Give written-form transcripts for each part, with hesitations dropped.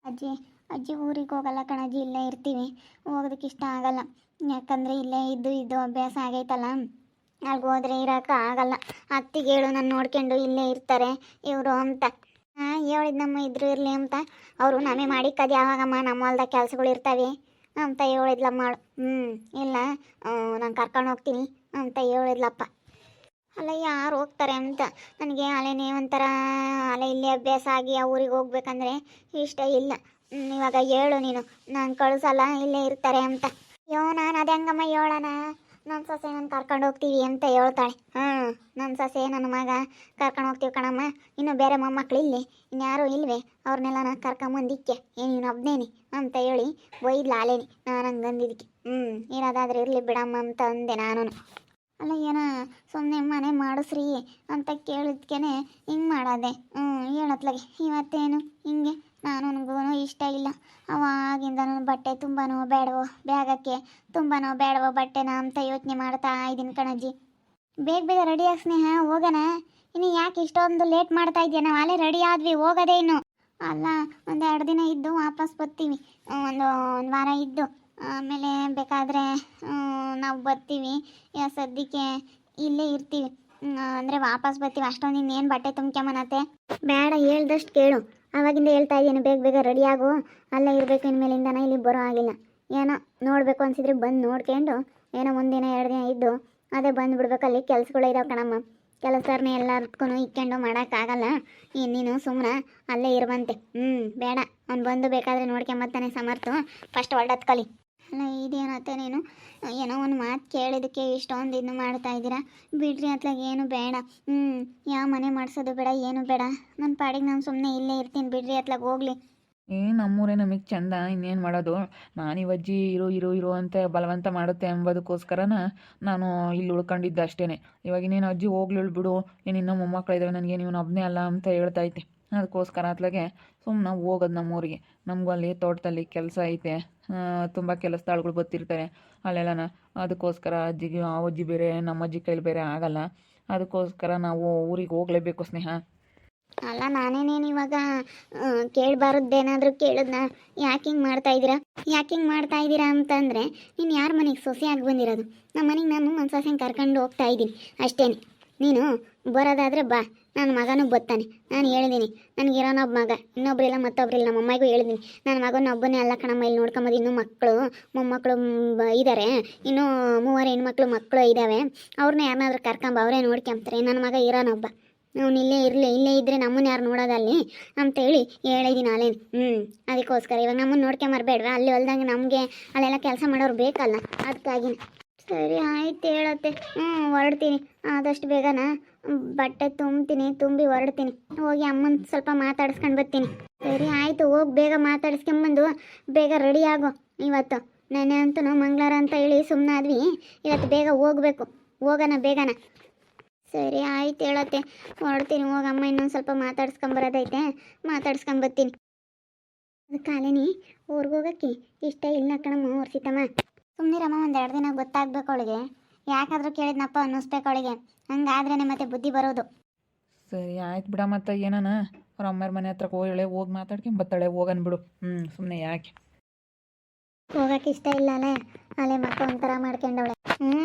ಅಜ್ಜಿ ಅಜ್ಜಿ ಊರಿಗೆ ಹೋಗಲ್ಲ ಕಣಜ್ಜಿ, ಇಲ್ಲೇ ಇರ್ತೀವಿ. ಹೋಗೋದಕ್ಕೆ ಇಷ್ಟ ಆಗಲ್ಲ. ಯಾಕಂದರೆ ಇಲ್ಲೇ ಇದ್ದು ಇದ್ದು ಅಭ್ಯಾಸ ಆಗೈತಲ್ಲ. ಅಲ್ಲಿಗೆ ಹೋದ್ರೆ ಇರೋಕೆ ಆಗಲ್ಲ. ಅತ್ತಿಗೆ ಹೇಳು ನಾನು ನೋಡ್ಕೊಂಡು ಇಲ್ಲೇ ಇರ್ತಾರೆ ಇವರು ಅಂತ. ಹೇಳಿದ್ನಮ್ಮ ಇದ್ರು ಇರಲಿ ಅಂತ. ಅವರು ನಮೇ ಮಾಡಿಕ್ಕದು ಯಾವಾಗಮ್ಮ, ನಮ್ಮ ಹೊಲ್ದಾಗ ಕೆಲಸಗಳು ಇರ್ತವೆ ಅಂತ ಹೇಳಿದ್ಲಮ್ಮ ಅವಳು. ಇಲ್ಲ ನಾನು ಕರ್ಕೊಂಡು ಹೋಗ್ತೀನಿ ಅಂತ ಹೇಳಿದ್ಲಪ್ಪ. ಅಲ್ಲ ಯಾರು ಹೋಗ್ತಾರೆ ಅಂತ ನನಗೆ ಅಲೆನೇ ಒಂಥರ ಅಲೆ ಇಲ್ಲೇ ಅಭ್ಯಾಸ ಆಗಿ ಆ ಊರಿಗೆ ಹೋಗ್ಬೇಕಂದ್ರೆ ಇಷ್ಟ ಇಲ್ಲ. ಇವಾಗ ಹೇಳು ನೀನು, ನಾನು ಕಳಿಸಲ್ಲ ಇಲ್ಲೇ ಇರ್ತಾರೆ ಅಂತ. ಅಯ್ಯೋ ನಾನು ಅದು ಹೆಂಗಮ್ಮ ಹೇಳೋಣ, ನನ್ನ ಸೊಸೆ ನಾನು ಕರ್ಕೊಂಡು ಹೋಗ್ತೀವಿ ಅಂತ ಹೇಳ್ತಾಳೆ. ನನ್ನ ಸೊಸೆ ನನ್ನ ಮಗ ಕರ್ಕೊಂಡು ಹೋಗ್ತೀವಿ ಕಣಮ್ಮ, ಇನ್ನು ಬೇರೆ ಮೊಮ್ಮಕ್ಳು ಇಲ್ಲಿ ಇನ್ಯಾರೂ ಇಲ್ವೇ, ಅವ್ರನ್ನೆಲ್ಲ ನಾನು ಕರ್ಕೊಂಬಂದಿಕ್ಕೆ ನೀನು ಒಬ್ಬನೇನಿ ಅಂತ ಹೇಳಿ ಬೈದ್ಲ ಅಲೇನಿ. ನಾನು ಹಂಗೆ ಅಂದಿದ್ದಕ್ಕೆ ಇರೋದಾದ್ರೆ ಇರಲಿ ಬಿಡಮ್ಮ ಅಂತ ಅಂದೆ ನಾನು. ಅಲ್ಲ ಏನೋ ಸುಮ್ಮನೆ ಮನೆ ಮಾಡಿಸ್ರಿ ಅಂತ ಕೇಳಿದ್ಕೇನೆ ಹಿಂಗೆ ಮಾಡೋದೆ. ಹೇಳತ್ಲಾಗೆ ಇವತ್ತೇನು ಹಿಂಗೆ ನನಗೂ ಇಷ್ಟ ಇಲ್ಲ. ಅವಾಗಿಂದ ನನ್ನ ಬಟ್ಟೆ ತುಂಬನೋ ಬೇಡವೋ, ಬ್ಯಾಗಕ್ಕೆ ತುಂಬನೋ ಬೇಡವೋ ಬಟ್ಟೆನ ಅಂತ ಯೋಚನೆ ಮಾಡ್ತಾ ಇದ್ದೀನಿ ಕಣಜ್ಜಿ. ಬೇಗ ಬೇಗ ರೆಡಿ ಆಗಿ ಸ್ನೇಹ, ಹೋಗೋಣ. ಇನ್ನು ಯಾಕೆ ಇಷ್ಟೊಂದು ಲೇಟ್ ಮಾಡ್ತಾ ಇದೆಯಾ? ನಾವು ಅಲ್ಲೇ ರೆಡಿ ಆದ್ವಿ, ಹೋಗೋದೇ ಇನ್ನು. ಅಲ್ಲ ಒಂದು 2 ದಿನ ಇದ್ದು ವಾಪಸ್ ಬರ್ತೀವಿ, ಒಂದು ವಾರ ಇದ್ದು ಆಮೇಲೆ ಬೇಕಾದರೆ ನಾವು ಬರ್ತೀವಿ. ಸದ್ಯಕ್ಕೆ ಇಲ್ಲೇ ಇರ್ತೀವಿ ಅಂದರೆ ವಾಪಸ್ ಬರ್ತೀವಿ. ಅಷ್ಟೊಂದು ಇನ್ನೇನು ಬಟ್ಟೆ ತುಂಬ್ಕೊಂಬನತ್ತೆ ಬೇಡ, ಹೇಳ್ದಷ್ಟು ಕೇಳು. ಆವಾಗಿಂದ ಹೇಳ್ತಾ ಇದ್ದೀನಿ ಬೇಗ ಬೇಗ ರೆಡಿ ಆಗು, ಅಲ್ಲೇ ಇರಬೇಕು ಇನ್ಮೇಲಿಂದನ ಇಲ್ಲಿ ಬರೋ ಆಗಿಲ್ಲ. ಏನೋ ನೋಡಬೇಕು ಅನಿಸಿದ್ರೆ ಬಂದು ನೋಡ್ಕೊಂಡು ಏನೋ 1 ದಿನ 2 ದಿನ ಇದ್ದು ಅದೇ ಬಂದು ಬಿಡ್ಬೇಕು. ಅಲ್ಲಿ ಕೆಲಸಗಳು ಇದಾವೆ ಕಣಮ್ಮ, ಕೆಲಸರ್ನೇ ಎಲ್ಲದಕ್ಕೂ ಇಕ್ಕೊಂಡು ಮಾಡೋಕ್ಕಾಗಲ್ಲ. ನೀನು ಸುಮ್ಮನೆ ಅಲ್ಲೇ ಇರುವಂತೆ. ಬೇಡ, ಅವ್ನು ಬಂದು ಬೇಕಾದರೆ ನೋಡ್ಕೊಂಬತ್ತಾನೆ ಸಮರ್ಥ. ಫಸ್ಟ್ ಹೊರಡತ್ ಕಲಿ. ಅಲ್ಲ ಇದೇನತ್ತೆ ನೀನು ಏನೋ ಒಂದು ಮಾತು ಕೇಳಿದ್ದಕ್ಕೆ ಇಷ್ಟೊಂದು ಇದು ಮಾಡ್ತಾ ಇದ್ದೀರಾ? ಬಿಡ್ರಿ ಅತ್ಲಾಗ ಏನು ಬೇಡ. ಯಾವ ಮನೆ ಮಾಡಿಸೋದು ಬೇಡ, ಏನು ಬೇಡ. ನನ್ನ ಪಾಡಿಗೆ ನಾನು ಸುಮ್ಮನೆ ಇಲ್ಲೇ ಇರ್ತೀನಿ, ಬಿಡ್ರಿ ಅತ್ಲಾಗ ಹೋಗ್ಲಿ. ನಮ್ಮೂರೇ ನಮಗೆ ಚಂದ, ಇನ್ನೇನು ಮಾಡೋದು. ನಾನಿವಜ್ಜಿ ಇರು ಇರು ಇರು ಅಂತ ಬಲವಂತ ಮಾಡುತ್ತೆ ಎಂಬುದಕ್ಕೋಸ್ಕರನ ನಾನು ಇಲ್ಲಿ ಉಳ್ಕೊಂಡಿದ್ದೆ ಅಷ್ಟೇ. ಇವಾಗ ಇನ್ನೇನು ಅಜ್ಜಿ ಹೋಗ್ಲಿಳು ಬಿಡು, ಇನ್ನೂ ಮೊಮ್ಮಕ್ಕಳಿದ್ದಾವೆ ನನಗೆ, ನೀವು ಒಬ್ಬನೇ ಅಲ್ಲ ಅಂತ ಹೇಳ್ತೈತೆ. ಅದಕ್ಕೋಸ್ಕರ ಅತ್ಲಾಗೆ ಸುಮ್ಮನೆ ಹೋಗೋದು ನಮ್ಮೂರಿಗೆ. ನಮಗೂ ಅಲ್ಲಿ ತೋಟದಲ್ಲಿ ಕೆಲಸ ಐತೆ, ತುಂಬ ಕೆಲಸದಾಳುಗಳು ಬರ್ತಿರ್ತಾರೆ ಅಲ್ಲೆಲ್ಲನ. ಅದಕ್ಕೋಸ್ಕರ ಅಜ್ಜಿಗೆ ಆ ಅಜ್ಜಿ ಬೇರೆ ನಮ್ಮ ಅಜ್ಜಿ ಕೈಲಿ ಬೇರೆ ಆಗಲ್ಲ. ಅದಕ್ಕೋಸ್ಕರ ನಾವು ಊರಿಗೆ ಹೋಗಲೇಬೇಕು ಸ್ನೇಹ. ಅಲ್ಲ ನಾನೇನೇನು ಇವಾಗ ಕೇಳಬಾರದ್ದೇನಾದರೂ ಕೇಳಿದ್ನ? ಯಾಕೆ ಹಿಂಗೆ ಮಾಡ್ತಾ ಇದ್ದೀರಾ ಅಂತಂದರೆ, ನೀನು ಯಾರ ಮನೆಗೆ ಸೊಸೆಯಾಗಿ ಬಂದಿರೋದು? ನಮ್ಮ ಮನೆಗೆ ನಾನು ನನ್ನ ಸೊಸೆನ ಕರ್ಕೊಂಡು ಹೋಗ್ತಾ ಇದ್ದೀನಿ ಅಷ್ಟೇ. ನೀನು ಬರೋದಾದರೆ ಬಾ, ನನ್ನ ಮಗನೂ ಬರ್ತಾನೆ. ನಾನು ಹೇಳಿದ್ದೀನಿ ನನಗಿರೋನೊಬ್ಬ ಮಗ, ಇನ್ನೊಬ್ರಿಲ್ಲ ಮತ್ತೊಬ್ರಿಲ್ಲ. ನಮ್ಮ ಅಮ್ಮಗೂ ಹೇಳಿದ್ದೀನಿ ನನ್ನ ಮಗನೊಬ್ಬನೇ ಅಲ್ಲ ಕಣಮ್ಮ ಇಲ್ಲಿ ನೋಡ್ಕೊಂಬೋದು. ಇನ್ನೂ ಮೊಮ್ಮಕ್ಕಳು ಇದ್ದಾರೆ, ಇನ್ನೂ 3 ಹೆಣ್ಮಕ್ಳು ಮಕ್ಕಳು ಇದ್ದಾವೆ. ಅವ್ರನ್ನ ಯಾರನ್ನಾದ್ರೂ ಕರ್ಕೊಂಬ, ಅವರೇ ನೋಡ್ಕೊಂತಾರೆ. ನನ್ನ ಮಗ ಇರೋನೊಬ್ಬ, ಅವ್ನು ಇಲ್ಲೇ ಇಲ್ಲೇ ಇದ್ದರೆ ನಮ್ಮನ್ನ ಯಾರು ನೋಡೋದಲ್ಲಿ ಅಂತೇಳಿ ಹೇಳಿದ್ದೀನಿ ಅಲ್ಲೇನು. ಅದಕ್ಕೋಸ್ಕರ ಇವಾಗ ನಮ್ಮನ್ನು ನೋಡ್ಕೊಂಬರ್ಬೇಡ್ವಾ? ಅಲ್ಲಿ ಹೊಲ್ದಂಗೆ ನಮಗೆ ಅಲ್ಲೆಲ್ಲ ಕೆಲಸ ಮಾಡೋರು ಬೇಕಲ್ಲ, ಅದಕ್ಕಾಗಿ. ಸರಿ ಆಯ್ತು ಹೇಳತ್ತೆ. ಹೊರಡ್ತೀನಿ ಆದಷ್ಟು ಬೇಗನ ಬಟ್ಟೆ ತುಂಬಿ ಹೊರಡ್ತೀನಿ. ಹೋಗಿ ಅಮ್ಮನ ಸ್ವಲ್ಪ ಮಾತಾಡಿಸ್ಕೊಂಡು ಬರ್ತೀನಿ. ಸರಿ ಆಯಿತು, ಹೋಗಿ ಬೇಗ ಮಾತಾಡಿಸ್ಕೊಂಬಂದು ಬೇಗ ರೆಡಿ ಆಗು. ಇವತ್ತು ನೆನೆ ಅಂತೂ ಮಂಗಳವಾರ ಅಂತ ಹೇಳಿ ಸುಮ್ಮನಾದ್ವಿ, ಇವತ್ತು ಬೇಗ ಹೋಗಬೇಕು. ಹೋಗೋಣ ಬೇಗನ. ಸರಿ ಆಯ್ತು ಹೇಳತ್ತೆ, ಹೊರಡ್ತೀನಿ. ಹೋಗಿ ಅಮ್ಮ ಇನ್ನೊಂದು ಸ್ವಲ್ಪ ಮಾತಾಡ್ಸ್ಕೊಂಬರೋದೈತೆ, ಮಾತಾಡ್ಸ್ಕೊಂಬರ್ತೀನಿ. ಅದಕ್ಕೆ ಅಲೇನಿ ಊರಿಗೆ ಹೋಗೋಕ್ಕೆ ಇಷ್ಟ ಇಲ್ಲ ಕಣಮ್ಮ ವರ್ಷಿತಮ್ಮ. ಸುಮ್ಮನಿರಮ್ಮ, 1-2 ದಿನ ಗೊತ್ತಾಗ್ಬೇಕು ಅವಳಿಗೆ. ಯಾಕಾದರೂ ಕೇಳಿದ್ನಪ್ಪ ಅನ್ನಿಸ್ಬೇಕು ಅವಳಿಗೆ, ಹಂಗಾದ್ರೇ ಮತ್ತೆ ಬುದ್ಧಿ ಬರೋದು. ಸರಿ ಆಯ್ತು ಬಿಡ. ಮತ್ತು ಏನಾನ ಅವ್ರ ಅಮ್ಮರ ಮನೆ ಹತ್ರ ಹೋಗಿ ಮಾತಾಡ್ಕೊಂಬತ್ತಾಳೆ, ಹೋಗನ್ ಬಿಡು. ಸುಮ್ಮನೆ ಯಾಕೆ ಹೋಗಕ್ಕೆ ಇಷ್ಟ ಇಲ್ಲ ಅಲ್ಲೇ. ಅಲೆ ಮಕ್ಕ ಒಂಥರ ಮಾಡ್ಕೊಂಡವಳೆ.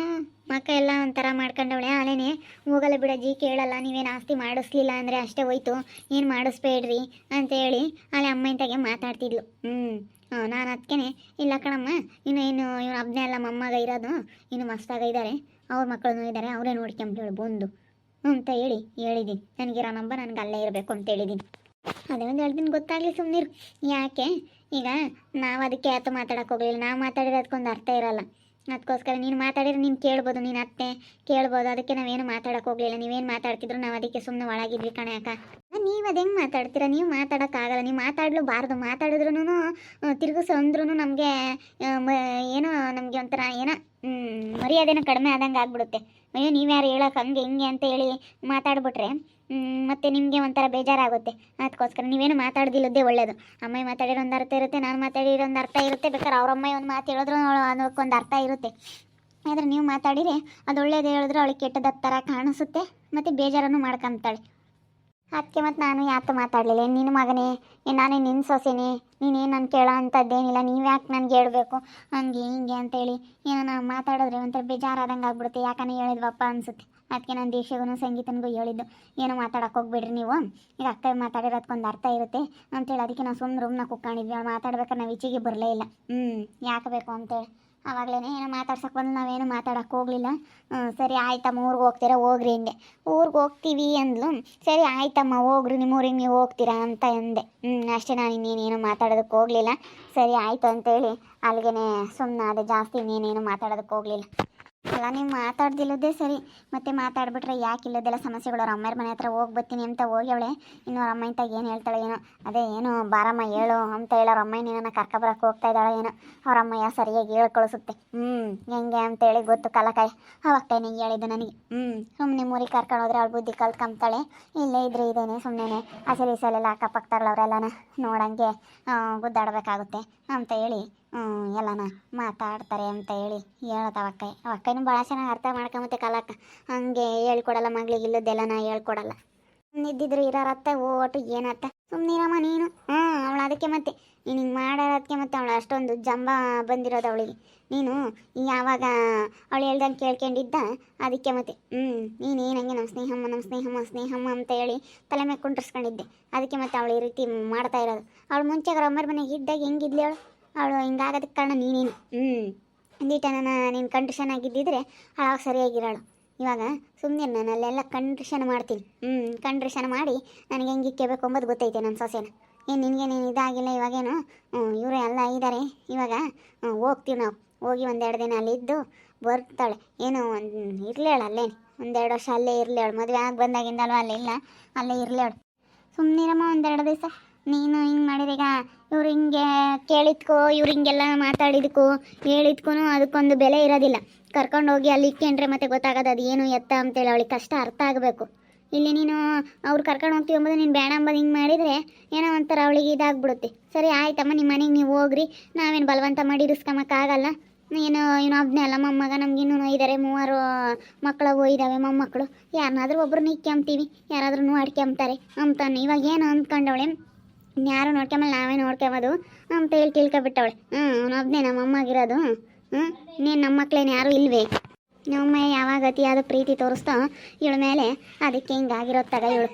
ಮಕ್ಕ ಎಲ್ಲ ಒಂಥರ ಮಾಡ್ಕೊಂಡವಳೆ. ಅಲೇನೆ ಹೋಗಲ್ಲ ಬಿಡಜ್ಜಿ, ಕೇಳಲ್ಲ. ನೀವೇನು ಆಸ್ತಿ ಮಾಡಿಸ್ಲಿಲ್ಲ ಅಂದರೆ ಅಷ್ಟೇ ಹೋಯ್ತು, ಏನು ಮಾಡಿಸ್ಬೇಡ್ರಿ ಅಂತೇಳಿ ಅಲ್ಲೇ ಅಮ್ಮಂತಾಗೆ ಮಾತಾಡ್ತಿದ್ಲು. ನಾನು ಅದಕ್ಕೆ ಇಲ್ಲ ಕಣಮ್ಮ, ಇನ್ನು ಇವನು ಒಬ್ಬನೇ ಅಲ್ಲ ಮೊಮ್ಮಗ ಇರೋದು, ಇನ್ನು ಮಸ್ತಾಗ ಇದ್ದಾರೆ, ಅವ್ರ ಮಕ್ಕಳು ಇದ್ದಾರೆ, ಅವರೇ ನೋಡ್ಕೊಂಬಿಟ್ಟು ಬಂದು ಅಂತ ಹೇಳಿದ್ದೀನಿ. ನನಗಿರೋ ನಂಬ ನನಗೆ ಅಲ್ಲೇ ಇರಬೇಕು ಅಂತ ಹೇಳಿದ್ದೀನಿ. ಅದೇ 1-2 ದಿನ ಗೊತ್ತಾಗಲಿ, ಸುಮ್ಮನಿರು. ಯಾಕೆ ಈಗ ನಾವು ಅದಕ್ಕೆ ಯಾತು ಮಾತಾಡೋಕೆ ಹೋಗಲಿಲ್ಲ. ನಾವು ಮಾತಾಡಿರೋದಕ್ಕೊಂದು ಅರ್ಥ ಇರೋಲ್ಲ. ಅದಕ್ಕೋಸ್ಕರ ನೀನು ಮಾತಾಡಿದ್ರೆ ನೀನು ಕೇಳ್ಬೋದು, ನೀನು ಅತ್ತೆ ಕೇಳ್ಬೋದು. ಅದಕ್ಕೆ ನಾವೇನು ಮಾತಾಡೋಕೆ ಹೋಗಲಿಲ್ಲ. ನೀವೇನು ಮಾತಾಡ್ತಿದ್ರು ನಾವು ಅದಕ್ಕೆ ಸುಮ್ಮನೆ ಒಳಗಿದ್ವಿ ಕಣೆ ಅಕ್ಕ. ನೀವು ಅದು ಹೆಂಗೆ ಮಾತಾಡ್ತೀರಾ? ನೀವು ಮಾತಾಡೋಕ್ಕಾಗಲ್ಲ, ನೀವು ಮಾತಾಡಲೂಬಾರ್ದು. ಮಾತಾಡಿದ್ರೂ ತಿರುಗಿಸು ಅಂದ್ರೂ ನಮಗೆ ಏನೋ ನಮಗೆ ಒಂಥರ ಏನೋ ಮರ್ಯಾದೆನೂ ಕಡಿಮೆ ಆದಂಗೆ ಆಗ್ಬಿಡುತ್ತೆ. ಅಯ್ಯೋ ನೀವು ಯಾರು ಹೇಳೋಕೆ ಹಂಗೆ ಹಿಂಗೆ ಅಂತ ಹೇಳಿ ಮಾತಾಡ್ಬಿಟ್ರೆ ಮತ್ತು ನಿಮಗೆ ಒಂಥರ ಬೇಜಾರಾಗುತ್ತೆ. ಅದಕ್ಕೋಸ್ಕರ ನೀವೇನು ಮಾತಾಡ್ದಿಲ್ಲದ್ದೇ ಒಳ್ಳೆಯದು. ಅಮ್ಮಾಯಿ ಮಾತಾಡಿರೋ ಒಂದು ಅರ್ಥ ಇರುತ್ತೆ, ನಾನು ಮಾತಾಡಿರೋ ಒಂದು ಅರ್ಥ ಇರುತ್ತೆ. ಬೇಕಾದ್ರೆ ಅವ್ರ ಅಮ್ಮಾಯಿ ಒಂದು ಮಾತು ಹೇಳಿದ್ರು ಅದಕ್ಕೊಂದು ಅರ್ಥ ಇರುತ್ತೆ. ಆದರೆ ನೀವು ಮಾತಾಡಿದರೆ ಅದು ಒಳ್ಳೇದು ಹೇಳಿದ್ರೆ ಅವಳಿಗೆ ಕೆಟ್ಟದ ಥರ ಕಾಣಿಸುತ್ತೆ, ಮತ್ತು ಬೇಜಾರನ್ನು ಮಾಡ್ಕೊತಾಳೆ. ಅದಕ್ಕೆ ಮತ್ತು ನಾನು ಯಾತು ಮಾತಾಡಲಿಲ್ಲ. ನಿನ್ನ ಮಗನೇ, ನಾನೇ ನಿನ್ನ ಸೊಸೆನೇ, ನೀನೇನು ನಾನು ಕೇಳೋ ಅಂಥದ್ದೇನಿಲ್ಲ, ನೀವು ಯಾಕೆ ನನಗೆ ಹೇಳ್ಬೇಕು ಹಂಗೆ ಹಿಂಗೆ ಅಂತೇಳಿ ಏನೋ ನಾವು ಮಾತಾಡಿದ್ರೆ ಒಂಥರ ಬೇಜಾರಾದಂಗೆ ಆಗ್ಬಿಡುತ್ತೆ. ಯಾಕಂದ್ರೆ ಹೇಳಿದ್ವಪ್ಪ ಅನಿಸುತ್ತೆ. ಅದಕ್ಕೆ ನಾನು ದೀಕ್ಷೆಗೂ ಸಂಗೀತನಿಗೂ ಹೇಳಿದ್ದು, ಏನೋ ಮಾತಾಡೋಕೆ ಹೋಗ್ಬಿಡ್ರಿ ನೀವು, ಈಗ ಅಕ್ಕ ಮಾತಾಡಿರೋದಕ್ಕೊಂದು ಅರ್ಥ ಇರುತ್ತೆ ಅಂತೇಳಿ. ಅದಕ್ಕೆ ನಾವು ಸುಮ್ಮನೆ ರೂಮ್ನ ಕುತ್ಕೊಂಡಿದ್ವಿ. ಅವ್ಳು ಮಾತಾಡ್ಬೇಕಾದ್ರೆ ನಾವು ಈಚೆಗೆ ಬರಲೇ ಇಲ್ಲ. ಯಾಕೆ ಬೇಕು ಅಂತೇಳಿ ಆವಾಗಲೇ ಏನೋ ಮಾತಾಡ್ಸೋಕೆ ಬಂದು ನಾವೇನು ಮಾತಾಡೋಕೆ ಹೋಗಲಿಲ್ಲ. ಸರಿ ಆಯ್ತಮ್ಮ, ಊರಿಗೆ ಹೋಗ್ತೀರಾ ಹೋಗ್ರಿ ಅಂದೆ. ಊರಿಗೆ ಹೋಗ್ತೀವಿ ಅಂದ್ಲು. ಸರಿ ಆಯ್ತಮ್ಮ ಹೋಗ್ರಿ, ನಿಮ್ಮ ಊರಿಗೆ ನೀವು ಹೋಗ್ತೀರಾ ಅಂತ ಅಂದೆ. ಅಷ್ಟೇ, ನಾನು ಇನ್ನೇನೇನು ಮಾತಾಡೋದಕ್ಕೆ ಹೋಗಲಿಲ್ಲ. ಸರಿ ಆಯಿತು ಅಂತೇಳಿ ಅಲ್ಲಿಗೆ ಸುಮ್ಮನೆ ಅದೇ, ಜಾಸ್ತಿ ಇನ್ನೇನೇನು ಮಾತಾಡೋದಕ್ಕೆ ಹೋಗಲಿಲ್ಲ. ಅಲ್ಲ, ನೀವು ಮಾತಾಡ್ದಿಲ್ಲದೇ ಸರಿ, ಮತ್ತೆ ಮಾತಾಡ್ಬಿಟ್ರೆ ಯಾಕೆ ಇಲ್ಲದೆಲ್ಲ ಸಮಸ್ಯೆಗಳು. ಅವ್ರ ಅಮ್ಮರ ಮನೆ ಹತ್ರ ಹೋಗಿ ಬರ್ತೀನಿ ಅಂತ ಹೋಗ್ಯವಳೆ. ಇನ್ನು ಅವ್ರ ಅಮ್ಮ ಇಂತಾಗ ಏನು ಹೇಳ್ತಾಳೆ ಏನೋ, ಅದೇ ಏನು ಬಾರಮ್ಮ ಹೇಳು ಅಂತ ಹೇಳಿ ಅವ್ರ ಅಮ್ಮ ಏನೋ ಕರ್ಕೊಬರಕ್ಕೆ ಹೋಗ್ತಾ ಇದ್ದಾಳೆ ಏನೋ. ಅವ್ರ ಅಮ್ಮಯ್ಯ ಸರಿಯಾಗಿ ಹೇಳಿ ಕಳಿಸುತ್ತೆ. ಹೆಂಗೆ ಅಂತೇಳಿ ಗೊತ್ತು ಕಲಕಾಯಿ. ಅವಕ್ಕೇನೆ ಹೇಳಿದ್ದು ನನಗೆ. ಸುಮ್ಮನೆ ಮೂರಿಗೆ ಕರ್ಕೊಂಡು ಹೋದ್ರೆ ಅವಳು ಬುದ್ಧಿ ಕಲ್ತ್ಕೊಂತಾಳೆ. ಇಲ್ಲೇ ಇದ್ರೆ ಇದೇನೆ ಸುಮ್ಮನೆ ಹಸಿರಿಸಲೆಲ್ಲ ಅಕ್ಕಪಕ್ಕದವ್ರೆಲ್ಲನ ನೋಡಂಗೆ ಗುದ್ದಾಡಬೇಕಾಗುತ್ತೆ ಅಂತ ಹೇಳಿ ಎಲ್ಲನ ಮಾತಾಡ್ತಾರೆ ಅಂತ ಹೇಳಿ ಹೇಳೋದು ಅವಕ್ಕೈನೂ ಭಾಳ ಚೆನ್ನಾಗಿ ಅರ್ಥ ಮಾಡ್ಕೊಂಬತ್ತೆ ಕಲಕ್ಕ. ಹಂಗೆ ಹೇಳ್ಕೊಡಲ್ಲ ಮಗಳಿಗೆ, ಇಲ್ಲದ್ದೆಲ್ಲ ನಾ ಹೇಳ್ಕೊಡಲ್ಲ. ನಿದ್ದಿದ್ರು ಇರೋರತ್ತೆ ಓಟು ಏನತ್ತ ಸುಮ್ಮನಿರಮ್ಮ ನೀನು. ಅವಳು ಅದಕ್ಕೆ ಮತ್ತೆ ನೀನು ಹಿಂಗೆ ಮಾಡೋದಕ್ಕೆ ಮತ್ತೆ ಅವಳು ಅಷ್ಟೊಂದು ಜಂಬ ಬಂದಿರೋದು ಅವಳಿಗೆ. ನೀನು ಯಾವಾಗ ಅವಳು ಹೇಳ್ದಂಗೆ ಕೇಳ್ಕೊಂಡಿದ್ದ ಅದಕ್ಕೆ ಮತ್ತೆ ನೀನೇನು ಹಂಗೆ ನಮ್ಮ ಸ್ನೇಹಮ್ಮ ಅಂತ ಹೇಳಿ ತಲೆ ಮೇಲೆ ಕುಂಡ್ರಿಸ್ಕೊಂಡಿದ್ದೆ. ಅದಕ್ಕೆ ಮತ್ತೆ ಅವಳು ಈ ರೀತಿ ಮಾಡ್ತಾ ಇರೋದು. ಅವಳು ಮುಂಚೆ ಅವ್ರ ಅಮ್ಮರ ಮನೆಗೆ ಇದ್ದಾಗ ಹೆಂಗಿದ್ಲಿ ಅವಳು ಹಿಂಗಾಗೋದಕ್ಕೆ ಕಾರಣ ನೀನೇನು. ಇಂದೀಟ ನೀನು ಕಂಡೀಷನ್ ಆಗಿದ್ದಿದ್ರೆ ಆವಾಗ ಸರಿಯಾಗಿರೋಳು. ಇವಾಗ ಸುಮ್ಮನೆ ನಾನು ಅಲ್ಲೆಲ್ಲ ಕಂಡೀಷನ್ ಮಾಡ್ತೀನಿ. ಕಂಡೀಷನ್ ಮಾಡಿ ನನಗೆ ಹೆಂಗೆ ಇಕ್ಕಬೇಕು ಅಂಬೋದು ಗೊತ್ತೈತೆ ನನ್ನ ಸೊಸೆನ. ಏನು ನಿನಗೇನೇನು ಇದಾಗಿಲ್ಲ. ಇವಾಗೇನು ಇವರೇ ಎಲ್ಲ ಇದ್ದಾರೆ. ಇವಾಗ ಹೋಗ್ತೀವಿ ನಾವು. ಹೋಗಿ ಒಂದೆರಡು ದಿನ ಅಲ್ಲಿದ್ದು ಬರ್ತಾಳೆ. ಏನೋ ಇರಲೇಳು ಅಲ್ಲೇನು, ಒಂದೆರಡು ವರ್ಷ ಅಲ್ಲೇ ಇರಲೇಳು. ಮದುವೆ ಆಗಿ ಬಂದಾಗಿಂದಲೂ ಅಲ್ಲೇ ಇಲ್ಲ, ಅಲ್ಲೇ ಇರಲೇಳು. ಸುಮ್ಮನಿರಮ್ಮ ಒಂದೆರಡು ದಿವಸ. ನೀನು ಹಿಂಗೆ ಮಾಡಿದೀಗ ಇವ್ರು ಹಿಂಗೆ ಕೇಳಿದ್ಕೋ, ಇವ್ರು ಹಿಂಗೆಲ್ಲ ಮಾತಾಡಿದ್ಕೋ ಹೇಳಿದ್ಕೂ ಅದಕ್ಕೊಂದು ಬೆಲೆ ಇರೋದಿಲ್ಲ. ಕರ್ಕೊಂಡೋಗಿ ಅಲ್ಲಿ ಇಕ್ಕೊಂಡ್ರೆ ಮತ್ತೆ ಗೊತ್ತಾಗೋದು ಅದು ಏನು ಎತ್ತ ಅಂತೇಳಿ ಅವಳಿಗೆ ಕಷ್ಟ ಅರ್ಥ ಆಗಬೇಕು. ಇಲ್ಲಿ ನೀನು ಅವ್ರು ಕರ್ಕೊಂಡು ಹೋಗ್ತೀವಿ ಅಂಬೋದು ನೀನು ಬೇಡ ಅಂಬೋದು ಹಿಂಗೆ ಮಾಡಿದರೆ ಏನೋ ಒಂಥರ ಅವಳಿಗೆ ಇದಾಗ್ಬಿಡುತ್ತೆ. ಸರಿ ಆಯ್ತಮ್ಮ, ನಿಮ್ಮ ಮನೆಗೆ ನೀವು ಹೋಗ್ರಿ, ನಾವೇನು ಬಲವಂತ ಮಾಡಿ ಇರಿಸ್ಕೊಂಬಕ್ಕಾಗಲ್ಲ. ಏನು ಒಬ್ಬನೇ ಅಲ್ಲ ಮೊಮ್ಮಗ, ನಮ್ಗಿನ್ನೂ ಇದ್ದಾರೆ 3 ಮಕ್ಕಳು ಇದ್ದಾವೆ ಮೊಮ್ಮಕ್ಕಳು. ಯಾರನ್ನಾದ್ರೂ ಒಬ್ರನ್ನ ಇಕ್ಕೊಂಬ್ತೀವಿ, ಯಾರಾದ್ರೂ ಅಡ್ಕೊಂಬ್ತಾರೆ ಅಂತಾನೆ. ಇವಾಗ ಏನು ಅಂದ್ಕೊಂಡವಳೆ, ಯಾರು ನೋಡ್ಕೊಂಬಲ್ಲ ನಾವೇ ನೋಡ್ಕೊಂಬೋದು ಅಂತ ಹೇಳಿ ತಿಳ್ಕೊಬಿಟ್ಟವಳೆ. ಅವನೊಬ್ಬನೇ ನಮ್ಮ ಅಮ್ಮಗಿರೋದು. ನೀನು ನಮ್ಮ ಮಕ್ಳೇನು ಯಾರೂ ಇಲ್ವೇ? ನಮ್ಮಮ್ಮ ಯಾವಾಗ ಅತಿಯಾದ ಪ್ರೀತಿ ತೋರಿಸ್ತೋ ಇವಳ ಮೇಲೆ, ಅದಕ್ಕೆ ಹಿಂಗಾಗಿರೋದು ತಗ ಇವಳು.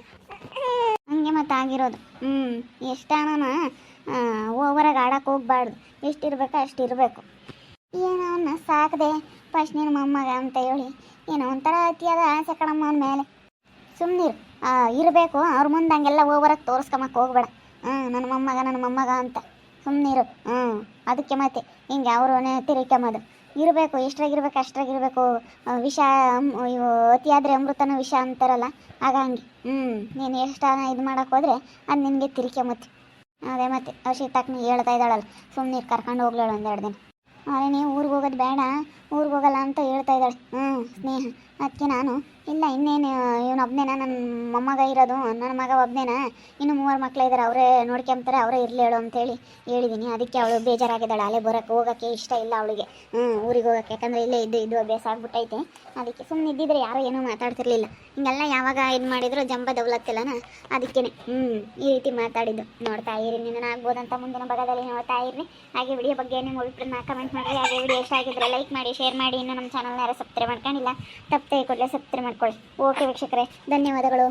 ಹಂಗೆ ಮತ್ತೆ ಆಗಿರೋದು. ಎಷ್ಟಾನ ಓವರಾಗಿ ಆಡಕ್ಕೆ ಹೋಗ್ಬಾರ್ದು. ಎಷ್ಟಿರ್ಬೇಕು ಅಷ್ಟಿರಬೇಕು. ಏನೋ ಅವನ್ನ ಸಾಕದೆ ಫಸ್ಟ್ ನೀನು ಮೊಮ್ಮಗ ಅಂತ ಹೇಳಿ ಏನೋ ಒಂಥರ ಅತಿಯಾದ ಆಸೆ ಕಣಮ್ಮ ಅವನ ಮೇಲೆ. ಸುಮ್ಮನಿರು, ಇರಬೇಕು. ಅವ್ರ ಮುಂದೆ ಹಂಗೆಲ್ಲ ಓವರಾಗಿ ತೋರಿಸ್ಕೊಂಬಕ್ಕೆ ಹೋಗ್ಬೇಡ. ನನ್ನ ಮೊಮ್ಮಗ ಅಂತ ಸುಮ್ಮನಿರು. ಅದಕ್ಕೆ ಮತ್ತೆ ಹಿಂಗೆ ಅವರು ತಿರ್ಕೊಂಬೋದು. ಇರಬೇಕು, ಎಷ್ಟ್ರಾಗಿರ್ಬೇಕು ಅಷ್ಟ್ರಾಗಿರ್ಬೇಕು. ವಿಷ ಇವು ಅತಿಯಾದರೆ ಅಮೃತನೂ ವಿಷ ಅಂತಾರಲ್ಲ, ಆಗ ಹಂಗೆ. ನೀನು ಎಷ್ಟಾನ ಇದು ಮಾಡೋಕೆ ಹೋದರೆ ಅದು ನಿನಗೆ ತಿರ್ಕೊಂಬತ್ತೆ. ಅದೇ ಮತ್ತೆ ಅಶಿತಕ್ಕನ ಹೇಳ್ತಾ ಇದ್ದಾಳಲ್ಲ, ಸುಮ್ಮನೆ ಕರ್ಕೊಂಡು ಹೋಗ್ಲೇಳು ಒಂದೆರಡು ದಿನ. ಅದೇ ನೀವು ಊರಿಗೆ ಹೋಗೋದು ಬೇಡ, ಊರಿಗೆ ಹೋಗಲ್ಲ ಅಂತ ಹೇಳ್ತಾ ಇದ್ದಾಳೆ ಸ್ನೇಹ. ಅದಕ್ಕೆ ನಾನು ಇಲ್ಲ, ಇನ್ನೇನು ಇವನೊಬ್ಬನೇನ ನನ್ನ ಮೊಮ್ಮಗ ಇರೋದು, ನನ್ನ ಮಗ ಒಬ್ಬನೇನ, ಇನ್ನು 3 ಮಕ್ಳು ಇದ್ದಾರೆ, ಅವರೇ ನೋಡ್ಕೊಂತಾರೆ, ಅವರೇ ಇರಲೇಳು ಅಂತೇಳಿ ಹೇಳಿದ್ದೀನಿ. ಅದಕ್ಕೆ ಅವಳು ಬೇಜಾರಾಗಿದ್ದಾಳೆ. ಅಲ್ಲೇ ಹೋಗೋಕ್ಕೆ ಇಷ್ಟ ಇಲ್ಲ ಅವಳಿಗೆ, ಊರಿಗೆ ಹೋಗೋಕ್ಕೆ. ಯಾಕಂದರೆ ಇಲ್ಲೇ ಇದ್ದು ಅಭ್ಯಾಸ ಆಗ್ಬಿಟ್ಟೈತೆ. ಅದಕ್ಕೆ ಸುಮ್ಮನೆ ಇದ್ದಿದ್ರೆ ಯಾರೂ ಏನೂ ಮಾತಾಡ್ತಿರ್ಲಿಲ್ಲ. ಹಿಂಗೆಲ್ಲ ಯಾವಾಗ ಇದು ಮಾಡಿದ್ರು ಜಂಬ ದೌಲತ್ತಿಲ್ಲನ, ಅದಕ್ಕೇ ಈ ರೀತಿ ಮಾತಾಡಿದ್ದು. ನೋಡ್ತಾ ಇರಿ, ನಿನ್ನ ಆಗ್ಬೋದಂತ ಮುಂದಿನ ಭಾಗದಲ್ಲಿ ನೋಡ್ತಾ ಇರಿ. ಹಾಗೆ ವಿಡಿಯೋ ಬಗ್ಗೆ ನಿಮ್ಮ ಅಭಿಪ್ರಾಯನ ಕಮೆಂಟ್ ಮಾಡಿ. ಹಾಗೆ ವಿಡಿಯೋ ಇಷ್ಟ ಆಗಿದ್ರೆ ಲೈಕ್ ಮಾಡಿ, ಶೇರ್ ಮಾಡಿ. ಇನ್ನು ನಮ್ಮ ಚಾನಲ್ನ ಯಾರು ಸಬ್ಸ್ಕ್ರೈಬ್ ಮಾಡ್ಕೊಂಡಿಲ್ಲ, ತಪ್ಪದೆ ಕೂಡಲೇ ಸಬ್ಸ್ಕ್ರೈಬ್ ಮಾಡ್ಕೊಳ್ಳಿ. ಓಕೆ ವೀಕ್ಷಕರೇ, ಧನ್ಯವಾದಗಳು.